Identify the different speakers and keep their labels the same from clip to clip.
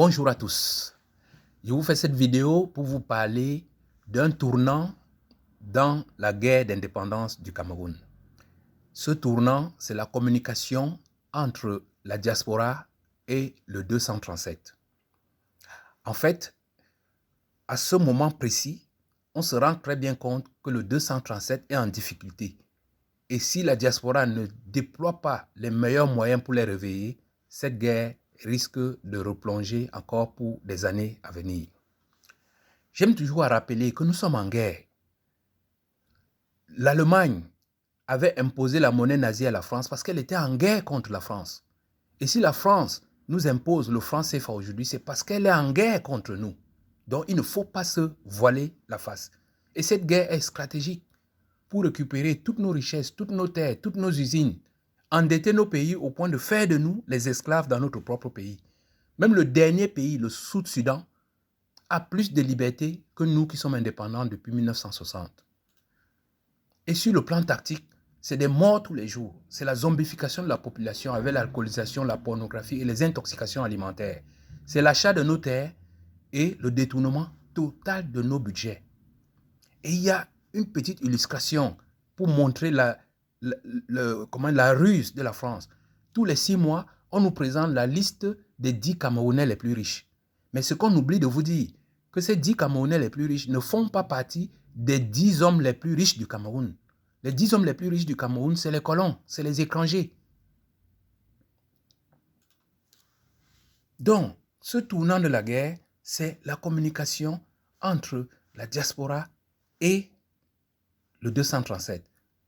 Speaker 1: Bonjour à tous. Je vous fais cette vidéo pour vous parler d'un tournant dans la guerre d'indépendance du Cameroun. Ce tournant, c'est la communication entre la diaspora et le 237. En fait, à ce moment précis, on se rend très bien compte que le 237 est en difficulté. Et si la diaspora ne déploie pas les meilleurs moyens pour les réveiller, cette guerre risque de replonger encore pour des années à venir. J'aime toujours rappeler que nous sommes en guerre. L'Allemagne avait imposé la monnaie nazie à la France parce qu'elle était en guerre contre la France. Et si la France nous impose le franc CFA aujourd'hui, c'est parce qu'elle est en guerre contre nous. Donc il ne faut pas se voiler la face. Et cette guerre est stratégique pour récupérer toutes nos richesses, toutes nos terres, toutes nos usines, endetter nos pays au point de faire de nous les esclaves dans notre propre pays. Même le dernier pays, le Sud-Soudan, a plus de liberté que nous qui sommes indépendants depuis 1960. Et sur le plan tactique, c'est des morts tous les jours. C'est la zombification de la population avec l'alcoolisation, la pornographie et les intoxications alimentaires. C'est l'achat de nos terres et le détournement total de nos budgets. Et il y a une petite illustration pour montrer la ruse de la France. Tous les 6 mois, on nous présente la liste des 10 Camerounais les plus riches. Mais ce qu'on oublie de vous dire, que ces 10 Camerounais les plus riches ne font pas partie des 10 hommes les plus riches du Cameroun. Les 10 hommes les plus riches du Cameroun, c'est les colons, c'est les étrangers. Donc, ce tournant de la guerre, c'est la communication entre la diaspora et le 237.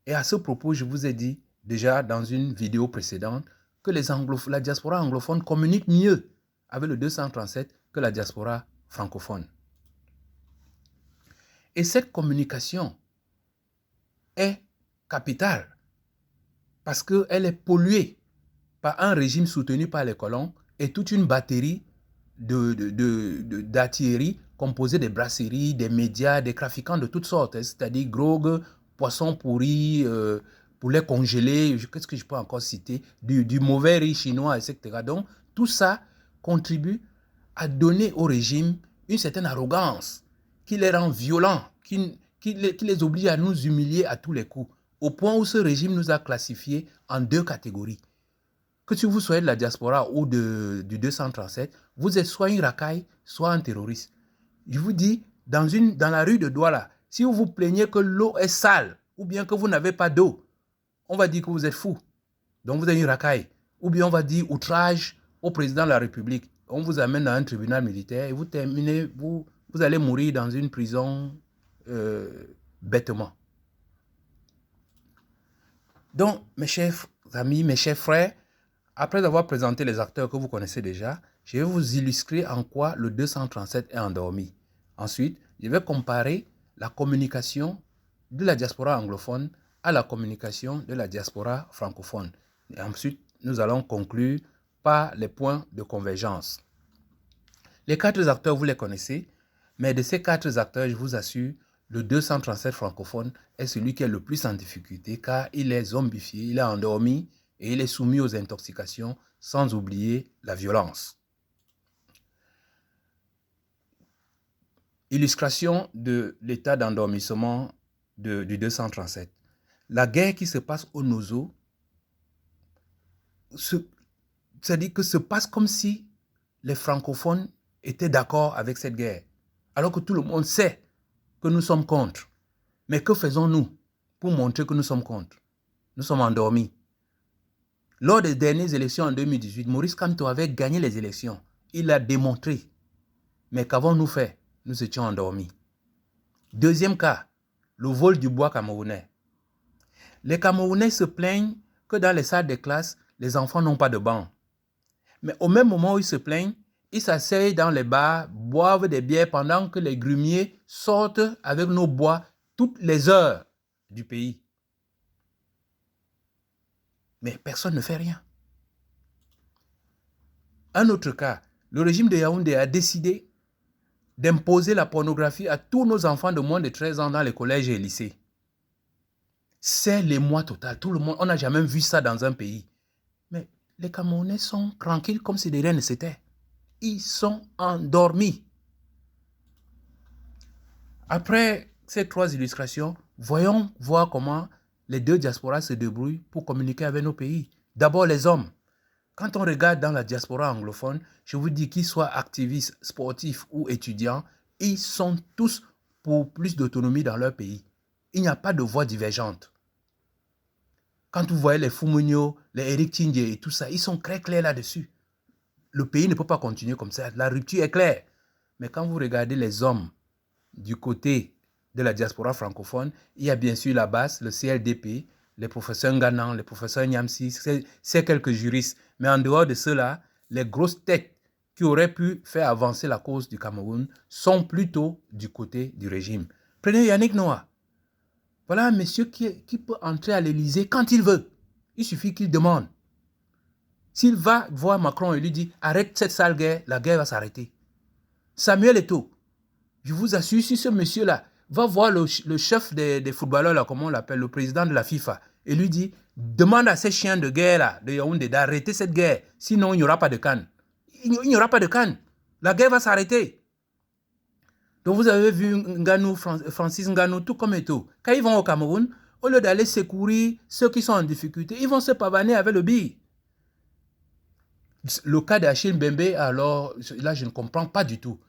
Speaker 1: Et à ce propos, je vous ai dit déjà dans une vidéo précédente que la diaspora anglophone communique mieux avec le 237 que la diaspora francophone. Et cette communication est capitale parce qu'elle est polluée par un régime soutenu par les colons et toute une batterie d'artillerie composée des brasseries, des médias, des trafiquants de toutes sortes, c'est-à-dire drogue, poissons pourris, poulet congelé, qu'est-ce que je peux encore citer, du mauvais riz chinois, etc. Donc, tout ça contribue à donner au régime une certaine arrogance qui les rend violents, qui les oblige à nous humilier à tous les coups, au point où ce régime nous a classifiés en 2 catégories. Que si vous soyez de la diaspora ou du 237, vous êtes soit une racaille, soit un terroriste. Je vous dis, dans la rue de Douala, si vous vous plaignez que l'eau est sale ou bien que vous n'avez pas d'eau, on va dire que vous êtes fou. Donc vous êtes une racaille. Ou bien on va dire outrage au président de la République. On vous amène dans un tribunal militaire et vous allez mourir dans une prison bêtement. Donc, mes chers amis, mes chers frères, après avoir présenté les acteurs que vous connaissez déjà, je vais vous illustrer en quoi le 237 est endormi. Ensuite, je vais comparer la communication de la diaspora anglophone à la communication de la diaspora francophone. Et ensuite, nous allons conclure par les points de convergence. Les 4 acteurs, vous les connaissez, mais de ces 4 acteurs, je vous assure, le 237 francophone est celui qui est le plus en difficulté car il est zombifié, il est endormi et il est soumis aux intoxications, sans oublier la violence. Illustration de l'état d'endormissement du 237. La guerre qui se passe au Nozo, c'est-à-dire que se passe comme si les francophones étaient d'accord avec cette guerre, alors que tout le monde sait que nous sommes contre. Mais que faisons-nous pour montrer que nous sommes contre? Nous sommes endormis. Lors des dernières élections en 2018, Maurice Kamto avait gagné les élections. Il l'a démontré. Mais qu'avons-nous fait? Nous étions endormis. Deuxième cas, le vol du bois camerounais. Les Camerounais se plaignent que dans les salles de classe, les enfants n'ont pas de bancs. Mais au même moment où ils se plaignent, ils s'asseyent dans les bars, boivent des bières pendant que les grumiers sortent avec nos bois toutes les heures du pays. Mais personne ne fait rien. Un autre cas, le régime de Yaoundé a décidé d'imposer la pornographie à tous nos enfants de moins de 13 ans dans les collèges et lycées. C'est l'émoi total. Tout le monde, on n'a jamais vu ça dans un pays. Mais les Camerounais sont tranquilles comme si de rien ne s'était. ils sont endormis. Après ces 3 illustrations, voyons voir comment les 2 diasporas se débrouillent pour communiquer avec nos pays. D'abord les hommes. Quand on regarde dans la diaspora anglophone, je vous dis qu'ils soient activistes, sportifs ou étudiants, ils sont tous pour plus d'autonomie dans leur pays. Il n'y a pas de voix divergente. Quand vous voyez les Fumunyo, les Eric Tindje et tout ça, ils sont très clairs là-dessus. Le pays ne peut pas continuer comme ça. La rupture est claire. Mais quand vous regardez les hommes du côté de la diaspora francophone, il y a bien sûr la base, le CLDP, les professeurs Nganan, les professeurs Niamsi, c'est quelques juristes. Mais en dehors de cela, les grosses têtes qui auraient pu faire avancer la cause du Cameroun sont plutôt du côté du régime. Prenez Yannick Noah. Voilà un monsieur qui peut entrer à l'Élysée quand il veut. Il suffit qu'il demande. S'il va voir Macron et lui dit « Arrête cette sale guerre, la guerre va s'arrêter ». Samuel Eto'o, je vous assure, si ce monsieur-là va voir le chef des footballeurs, là, comment on l'appelle, le président de la FIFA, et lui dit « Demande à ces chiens de guerre-là, de Yaoundé, d'arrêter cette guerre, sinon il n'y aura pas de CAN. » Il n'y aura pas de CAN. La guerre va s'arrêter. Donc vous avez vu Nganou, Francis Nganou, tout comme Eto'o. Quand ils vont au Cameroun, au lieu d'aller secourir ceux qui sont en difficulté, ils vont se pavaner avec le billet. Le cas d'Achille Mbembe, alors là je ne comprends pas du tout.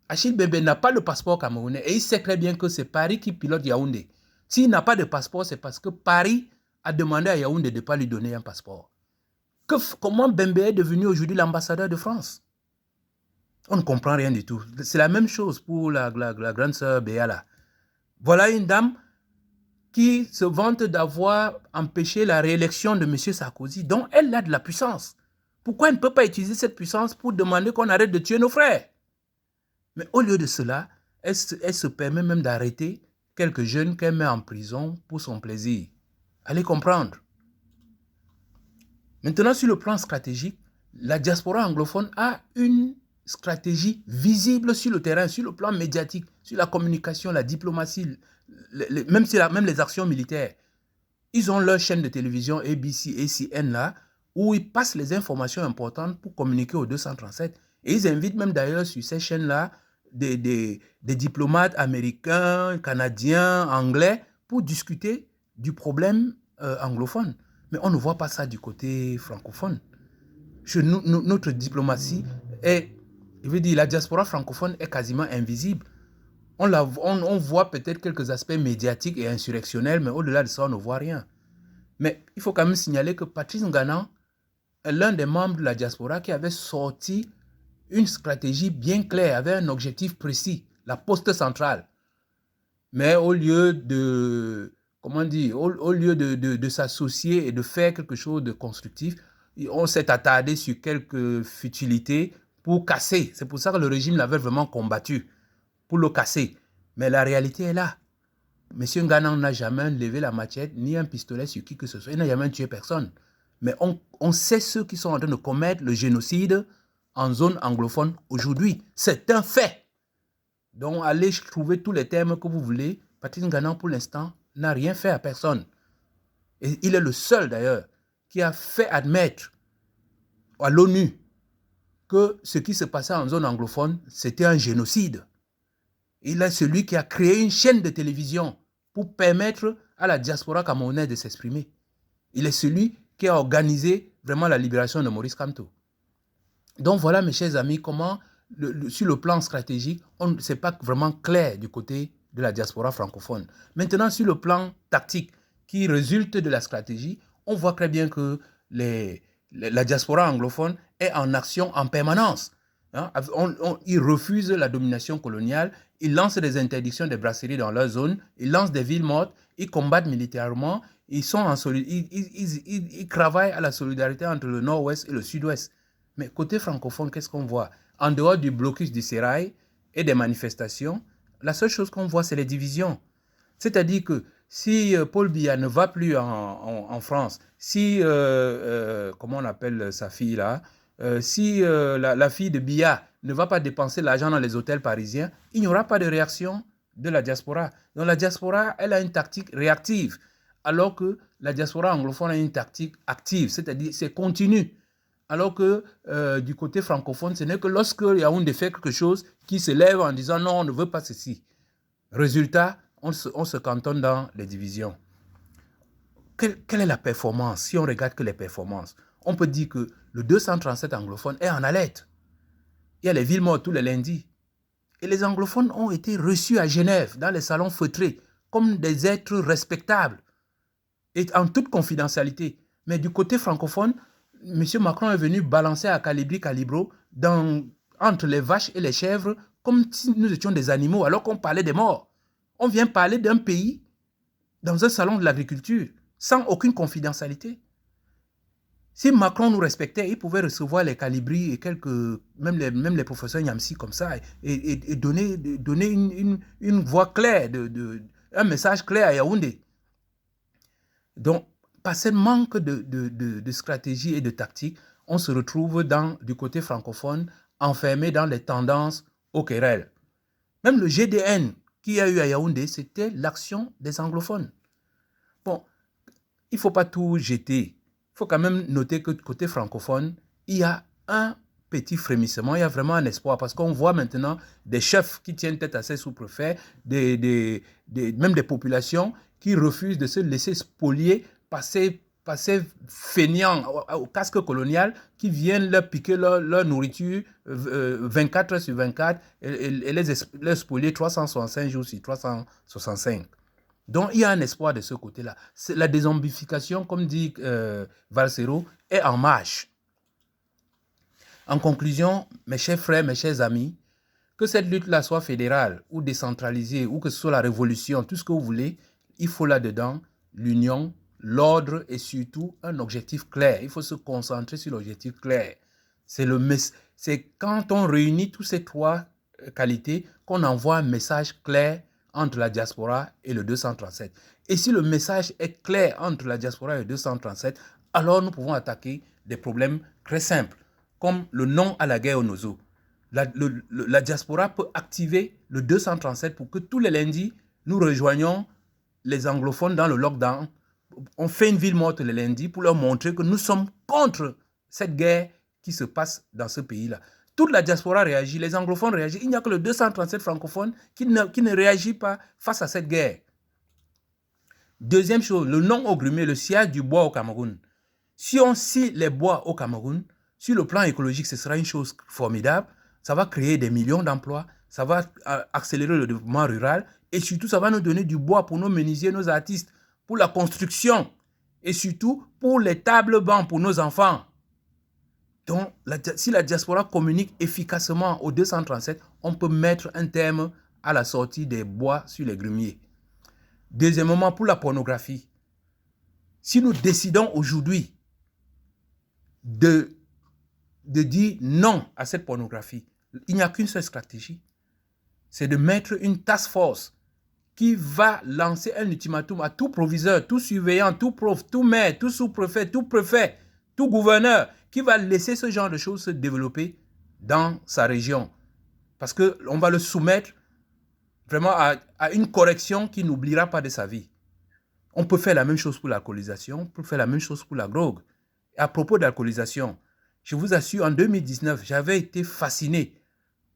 Speaker 1: Achille Mbembe n'a pas le passeport camerounais et il sait très bien que c'est Paris qui pilote Yaoundé. S'il n'a pas de passeport, c'est parce que Paris a demandé à Yaoundé de ne pas lui donner un passeport. Comment Mbembe est devenu aujourd'hui l'ambassadeur de France? On ne comprend rien du tout. C'est la même chose pour la grande sœur Béala. Voilà une dame qui se vante d'avoir empêché la réélection de M. Sarkozy, dont elle a de la puissance. Pourquoi elle ne peut pas utiliser cette puissance pour demander qu'on arrête de tuer nos frères? Mais au lieu de cela, elle se permet même d'arrêter quelques jeunes qu'elle met en prison pour son plaisir. Allez comprendre. Maintenant, sur le plan stratégique, la diaspora anglophone a une stratégie visible sur le terrain, sur le plan médiatique, sur la communication, la diplomatie, même les actions militaires. Ils ont leur chaîne de télévision ABC, ACN là, où ils passent les informations importantes pour communiquer aux 237. Et ils invitent même d'ailleurs sur ces chaînes-là des diplomates américains, canadiens, anglais, pour discuter du problème anglophone. Mais on ne voit pas ça du côté francophone. Notre diplomatie est, je veux dire, la diaspora francophone est quasiment invisible. On voit peut-être quelques aspects médiatiques et insurrectionnels, mais au-delà de ça, on ne voit rien. Mais il faut quand même signaler que Patrice Nganan est l'un des membres de la diaspora qui avait sorti une stratégie bien claire, avait un objectif précis, la poste centrale. Mais au lieu de, comment dire, au lieu de s'associer et de faire quelque chose de constructif, on s'est attardé sur quelques futilités pour casser. C'est pour ça que le régime l'avait vraiment combattu, pour le casser. Mais la réalité est là. M. Nganan n'a jamais levé la machette ni un pistolet sur qui que ce soit. Il n'a jamais tué personne. Mais on sait ceux qui sont en train de commettre le génocide en zone anglophone aujourd'hui. C'est un fait. Donc, allez trouver tous les termes que vous voulez. Patrice Nganan, pour l'instant, n'a rien fait à personne. Et il est le seul, d'ailleurs, qui a fait admettre à l'ONU que ce qui se passait en zone anglophone, c'était un génocide. Il est celui qui a créé une chaîne de télévision pour permettre à la diaspora camerounaise de s'exprimer. Il est celui qui a organisé vraiment la libération de Maurice Kamto. Donc voilà, mes chers amis, comment, sur le plan stratégique, ce n'est pas vraiment clair du côté de la diaspora francophone. Maintenant, sur le plan tactique qui résulte de la stratégie, on voit très bien que la diaspora anglophone est en action en permanence. Hein? Ils refusent la domination coloniale, ils lancent des interdictions des brasseries dans leur zone, ils lancent des villes mortes, ils combattent militairement, ils travaillent à la solidarité entre le nord-ouest et le sud-ouest. Mais côté francophone, qu'est-ce qu'on voit? En dehors du blocus du sérail et des manifestations, la seule chose qu'on voit, c'est les divisions. C'est-à-dire que si Paul Biya ne va plus en France, si, comment on appelle sa fille là, si la fille de Biya ne va pas dépenser l'argent dans les hôtels parisiens, il n'y aura pas de réaction de la diaspora. Donc la diaspora, elle a une tactique réactive, alors que la diaspora anglophone a une tactique active, c'est-à-dire c'est continu. alors que du côté francophone, ce n'est que lorsque Yaoundé fait quelque chose qui se lève en disant non, on ne veut pas ceci. Résultat, on se cantonne dans les divisions. Quelle est la performance? Si on regarde que les performances, on peut dire que le 237 anglophone est en alerte. Il y a les villes mortes tous les lundis. Et les anglophones ont été reçus à Genève, dans les salons feutrés, comme des êtres respectables et en toute confidentialité. Mais du côté francophone, M. Macron est venu balancer à calibro entre les vaches et les chèvres comme si nous étions des animaux, alors qu'on parlait des morts. On vient parler d'un pays dans un salon de l'agriculture, sans aucune confidentialité. Si Macron nous respectait, il pouvait recevoir les calibris et même les professeurs Niamsi comme ça et donner une voix claire, un message clair à Yaoundé. Donc, par ce manque de stratégie et de tactique, on se retrouve du côté francophone enfermé dans les tendances au querelles. Même le GDN qu'il y a eu à Yaoundé, c'était l'action des anglophones. Bon, il ne faut pas tout jeter. Il faut quand même noter que côté francophone, il y a un petit frémissement, il y a vraiment un espoir parce qu'on voit maintenant des chefs qui tiennent tête à ces sous-préfets, même des populations qui refusent de se laisser spolier par ces feignants au casque colonial qui viennent leur piquer leur nourriture 24 heures sur 24 et les spolier 365 jours sur 365. Donc, il y a un espoir de ce côté-là. La dézombification, comme dit Valsero, est en marche. En conclusion, mes chers frères, mes chers amis, que cette lutte-là soit fédérale ou décentralisée, ou que ce soit la révolution, tout ce que vous voulez, il faut là-dedans l'union, l'ordre et surtout un objectif clair. Il faut se concentrer sur l'objectif clair. C'est quand on réunit toutes ces trois qualités qu'on envoie un message clair entre la diaspora et le 237. Et si le message est clair entre la diaspora et le 237, alors nous pouvons attaquer des problèmes très simples, comme le non à la guerre au Nozo. La diaspora peut activer le 237 pour que tous les lundis, nous rejoignions les anglophones dans le lockdown. On fait une ville morte les lundis pour leur montrer que nous sommes contre cette guerre qui se passe dans ce pays-là. Toute la diaspora réagit, les anglophones réagissent. Il n'y a que le 237 francophone qui ne réagit pas face à cette guerre. Deuxième chose, le non au grumier, le sciage du bois au Cameroun. Si on scie les bois au Cameroun, sur le plan écologique, ce sera une chose formidable. Ça va créer des millions d'emplois, ça va accélérer le développement rural et surtout, ça va nous donner du bois pour nos menuisiers, nos artistes, pour la construction et surtout pour les tables bancs pour nos enfants. Donc, si la diaspora communique efficacement au 237, on peut mettre un terme à la sortie des bois sur les grumiers. Deuxièmement, pour la pornographie, si nous décidons aujourd'hui de dire non à cette pornographie, il n'y a qu'une seule stratégie, c'est de mettre une task force qui va lancer un ultimatum à tout proviseur, tout surveillant, tout prof, tout maire, tout sous-préfet, tout préfet, tout gouverneur, qui va laisser ce genre de choses se développer dans sa région. Parce qu'on va le soumettre vraiment à une correction qui n'oubliera pas de sa vie. On peut faire la même chose pour l'alcoolisation, on peut faire la même chose pour la drogue. Et à propos d'alcoolisation, je vous assure, en 2019, j'avais été fasciné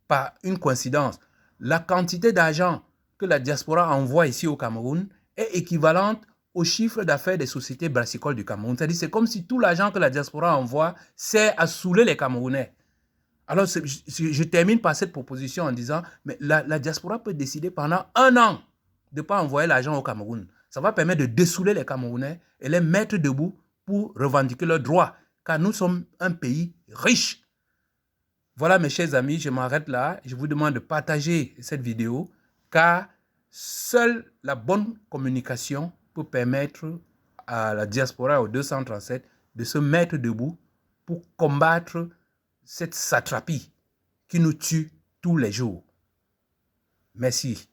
Speaker 1: par une coïncidence. La quantité d'argent que la diaspora envoie ici au Cameroun est équivalente au chiffre d'affaires des sociétés brassicoles du Cameroun. C'est-à-dire c'est comme si tout l'argent que la diaspora envoie sert à saouler les Camerounais. Alors, je termine par cette proposition en disant, mais la diaspora peut décider pendant 1 an de ne pas envoyer l'argent au Cameroun. Ça va permettre de dessouler les Camerounais et les mettre debout pour revendiquer leurs droits, car nous sommes un pays riche. Voilà mes chers amis, je m'arrête là. Je vous demande de partager cette vidéo, car seule la bonne communication peut permettre à la diaspora au 237 de se mettre debout pour combattre cette satrapie qui nous tue tous les jours. Merci.